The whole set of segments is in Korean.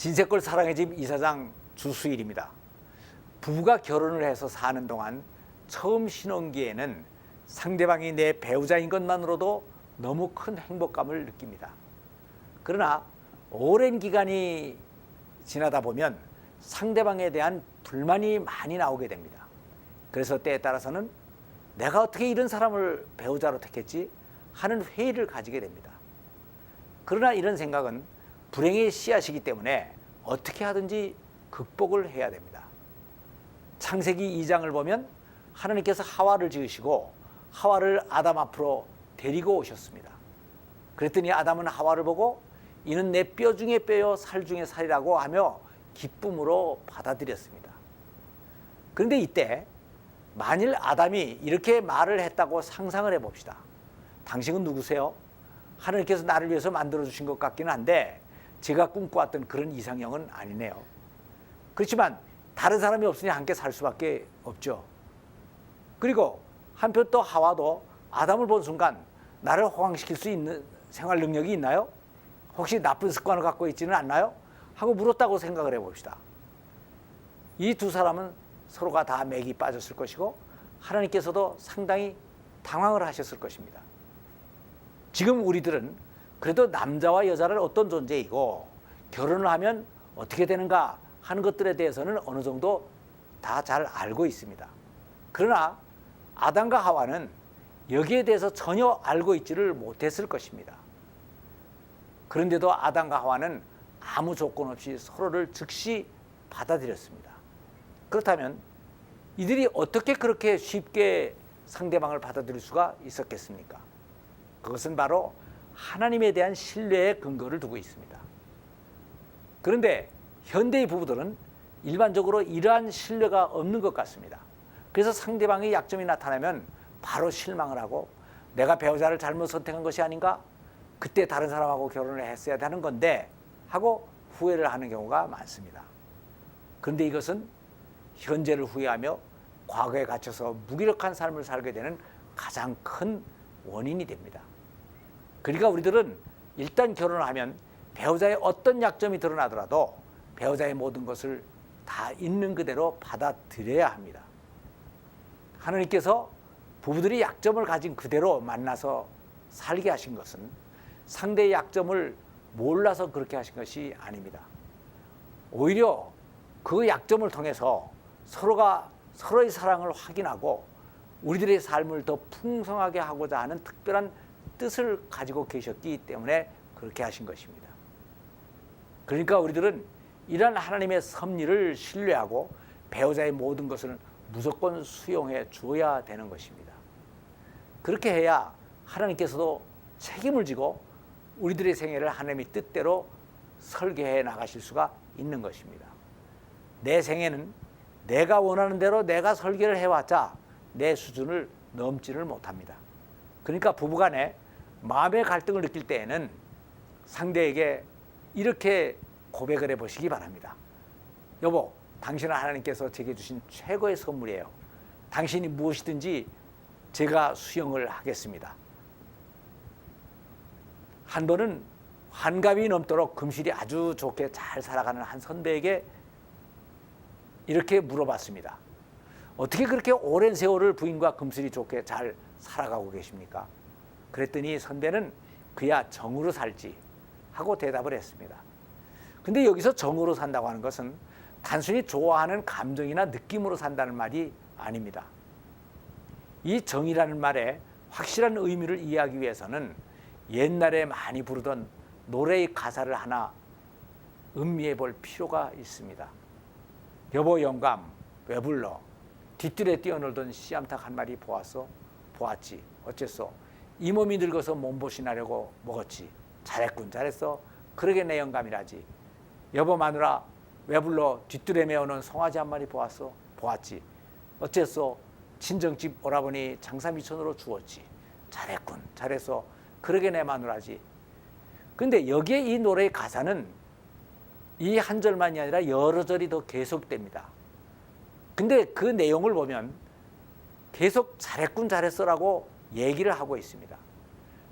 진세골 사랑의 집 이사장 주수일입니다. 부부가 결혼을 해서 사는 동안 처음 신혼기에는 상대방이 내 배우자인 것만으로도 너무 큰 행복감을 느낍니다. 그러나 오랜 기간이 지나다 보면 상대방에 대한 불만이 많이 나오게 됩니다. 그래서 때에 따라서는 내가 어떻게 이런 사람을 배우자로 택했지 하는 회의를 가지게 됩니다. 그러나 이런 생각은 불행의 씨앗이기 때문에 어떻게 하든지 극복을 해야 됩니다. 창세기 2장을 보면 하나님께서 하와를 지으시고 하와를 아담 앞으로 데리고 오셨습니다. 그랬더니 아담은 하와를 보고 이는 내 뼈 중에 뼈요 살 중에 살이라고 하며 기쁨으로 받아들였습니다. 그런데 이때 만일 아담이 이렇게 말을 했다고 상상을 해봅시다. 당신은 누구세요? 하나님께서 나를 위해서 만들어주신 것 같기는 한데 제가 꿈꿔왔던 그런 이상형은 아니네요. 그렇지만 다른 사람이 없으니 함께 살 수밖에 없죠. 그리고 한편 또 하와도 아담을 본 순간 나를 호강시킬 수 있는 생활 능력이 있나요? 혹시 나쁜 습관을 갖고 있지는 않나요? 하고 물었다고 생각을 해봅시다. 이 두 사람은 서로가 다 맥이 빠졌을 것이고 하나님께서도 상당히 당황을 하셨을 것입니다. 지금 우리들은 그래도 남자와 여자를 어떤 존재이고 결혼을 하면 어떻게 되는가 하는 것들에 대해서는 어느 정도 다 잘 알고 있습니다. 그러나 아담과 하와는 여기에 대해서 전혀 알고 있지를 못했을 것입니다. 그런데도 아담과 하와는 아무 조건 없이 서로를 즉시 받아들였습니다. 그렇다면 이들이 어떻게 그렇게 쉽게 상대방을 받아들일 수가 있었겠습니까? 그것은 바로 하나님에 대한 신뢰의 근거를 두고 있습니다. 그런데 현대의 부부들은 일반적으로 이러한 신뢰가 없는 것 같습니다. 그래서 상대방의 약점이 나타나면 바로 실망을 하고 내가 배우자를 잘못 선택한 것이 아닌가? 그때 다른 사람하고 결혼을 했어야 되는 건데 하고 후회를 하는 경우가 많습니다. 그런데 이것은 현재를 후회하며 과거에 갇혀서 무기력한 삶을 살게 되는 가장 큰 원인이 됩니다. 그러니까 우리들은 일단 결혼을 하면 배우자의 어떤 약점이 드러나더라도 배우자의 모든 것을 다 있는 그대로 받아들여야 합니다. 하나님께서 부부들이 약점을 가진 그대로 만나서 살게 하신 것은 상대의 약점을 몰라서 그렇게 하신 것이 아닙니다. 오히려 그 약점을 통해서 서로가 서로의 사랑을 확인하고 우리들의 삶을 더 풍성하게 하고자 하는 특별한 뜻을 가지고 계셨기 때문에 그렇게 하신 것입니다. 그러니까 우리들은 이러한 하나님의 섭리를 신뢰하고 배우자의 모든 것을 무조건 수용해 주어야 되는 것입니다. 그렇게 해야 하나님께서도 책임을 지고 우리들의 생애를 하나님의 뜻대로 설계해 나가실 수가 있는 것입니다. 내 생애는 내가 원하는 대로 내가 설계를 해왔자 내 수준을 넘지를 못합니다. 그러니까 부부간에 마음의 갈등을 느낄 때에는 상대에게 이렇게 고백을 해보시기 바랍니다. 여보, 당신은 하나님께서 제게 주신 최고의 선물이에요. 당신이 무엇이든지 제가 수용을 하겠습니다. 한 번은 환갑이 넘도록 금실이 아주 좋게 잘 살아가는 한 선배에게 이렇게 물어봤습니다. 어떻게 그렇게 오랜 세월을 부인과 금슬이 좋게 잘 살아가고 계십니까? 그랬더니 선배는 그야 정으로 살지 하고 대답을 했습니다. 근데 여기서 정으로 산다고 하는 것은 단순히 좋아하는 감정이나 느낌으로 산다는 말이 아닙니다. 이 정이라는 말에 확실한 의미를 이해하기 위해서는 옛날에 많이 부르던 노래의 가사를 하나 음미해 볼 필요가 있습니다. 여보 영감 왜 불러? 뒷뜰에 뛰어놀던 씨암탉 한 마리 보았어? 보았지. 어째서? 이 몸이 늙어서 몸보신하려고 먹었지. 잘했군 잘했어. 그러게 내 영감이라지. 여보 마누라 왜 불러? 뒷뜰에 메어놓은 송아지 한 마리 보았어? 보았지. 어째서? 친정집 오라버니 장사미천으로 주었지. 잘했군 잘했어. 그러게 내 마누라지. 근데 여기에 이 노래의 가사는 이 한 절만이 아니라 여러 절이 더 계속됩니다. 근데 그 내용을 보면 계속 잘했군 잘했어라고 얘기를 하고 있습니다.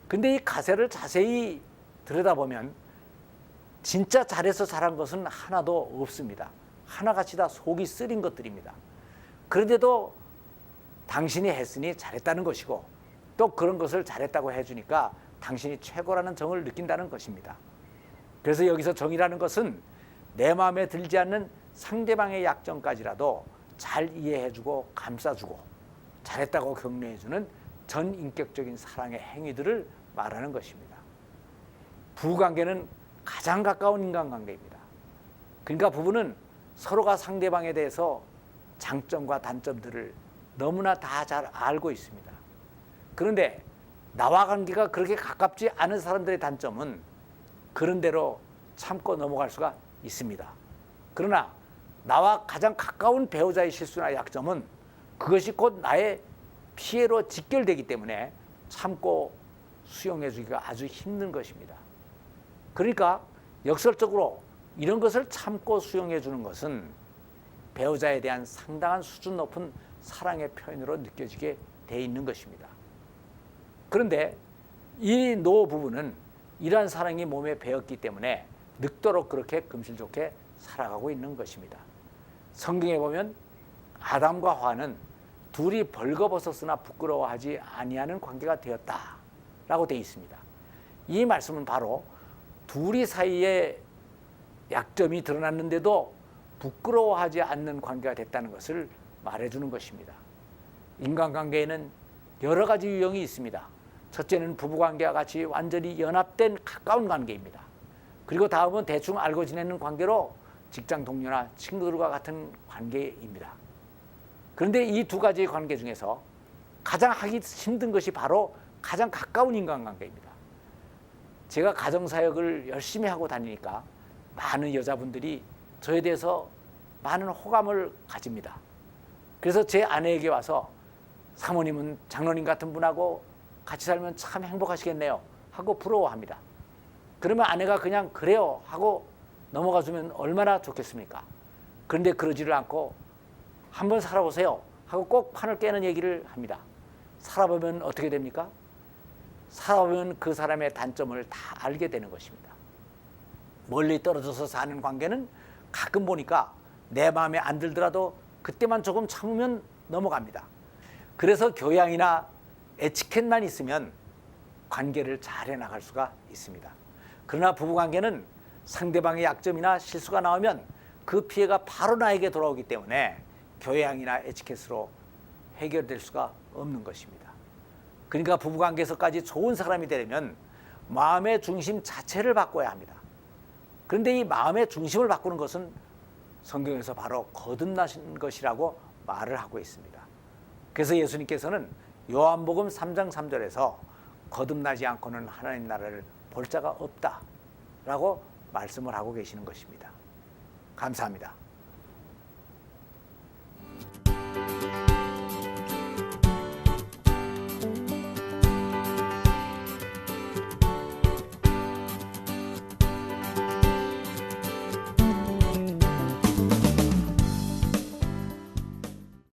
근데 이 가사를 자세히 들여다보면 진짜 잘해서 잘한 것은 하나도 없습니다. 하나같이 다 속이 쓰린 것들입니다. 그런데도 당신이 했으니 잘했다는 것이고 또 그런 것을 잘했다고 해주니까 당신이 최고라는 정을 느낀다는 것입니다. 그래서 여기서 정이라는 것은 내 마음에 들지 않는 상대방의 약점까지라도 잘 이해해주고 감싸주고 잘했다고 격려해주는 전인격적인 사랑의 행위들을 말하는 것입니다. 부부관계는 가장 가까운 인간관계입니다. 그러니까 부부는 서로가 상대방에 대해서 장점과 단점들을 너무나 다 잘 알고 있습니다. 그런데 나와 관계가 그렇게 가깝지 않은 사람들의 단점은 그런 대로 참고 넘어갈 수가 있습니다. 그러나 나와 가장 가까운 배우자의 실수나 약점은 그것이 곧 나의 피해로 직결되기 때문에 참고 수용해 주기가 아주 힘든 것입니다. 그러니까 역설적으로 이런 것을 참고 수용해 주는 것은 배우자에 대한 상당한 수준 높은 사랑의 표현으로 느껴지게 돼 있는 것입니다. 그런데 이 노부부는 이러한 사랑이 몸에 배었기 때문에 늙도록 그렇게 금실좋게 살아가고 있는 것입니다. 성경에 보면 아담과 화는 둘이 벌거벗었으나 부끄러워하지 아니하는 관계가 되었다라고 되어 있습니다. 이 말씀은 바로 둘이 사이에 약점이 드러났는데도 부끄러워하지 않는 관계가 됐다는 것을 말해주는 것입니다. 인간관계에는 여러 가지 유형이 있습니다. 첫째는 부부관계와 같이 완전히 연합된 가까운 관계입니다. 그리고 다음은 대충 알고 지내는 관계로 직장 동료나 친구들과 같은 관계입니다. 그런데 이 두 가지 관계 중에서 가장 하기 힘든 것이 바로 가장 가까운 인간관계입니다. 제가 가정사역을 열심히 하고 다니니까 많은 여자분들이 저에 대해서 많은 호감을 가집니다. 그래서 제 아내에게 와서 사모님은 장로님 같은 분하고 같이 살면 참 행복하시겠네요 하고 부러워합니다. 그러면 아내가 그냥 그래요 하고 넘어가 주면 얼마나 좋겠습니까? 그런데 그러지를 않고 한번 살아보세요 하고 꼭 판을 깨는 얘기를 합니다. 살아보면 어떻게 됩니까? 살아보면 그 사람의 단점을 다 알게 되는 것입니다. 멀리 떨어져서 사는 관계는 가끔 보니까 내 마음에 안 들더라도 그때만 조금 참으면 넘어갑니다. 그래서 교양이나 에티켓만 있으면 관계를 잘 해나갈 수가 있습니다. 그러나 부부관계는 상대방의 약점이나 실수가 나오면 그 피해가 바로 나에게 돌아오기 때문에 교양이나 에티켓으로 해결될 수가 없는 것입니다. 그러니까 부부관계에서까지 좋은 사람이 되려면 마음의 중심 자체를 바꿔야 합니다. 그런데 이 마음의 중심을 바꾸는 것은 성경에서 바로 거듭나신 것이라고 말을 하고 있습니다. 그래서 예수님께서는 요한복음 3장 3절에서 거듭나지 않고는 하나님 나라를 볼 자가 없다라고 말씀을 하고 계시는 것입니다. 감사합니다.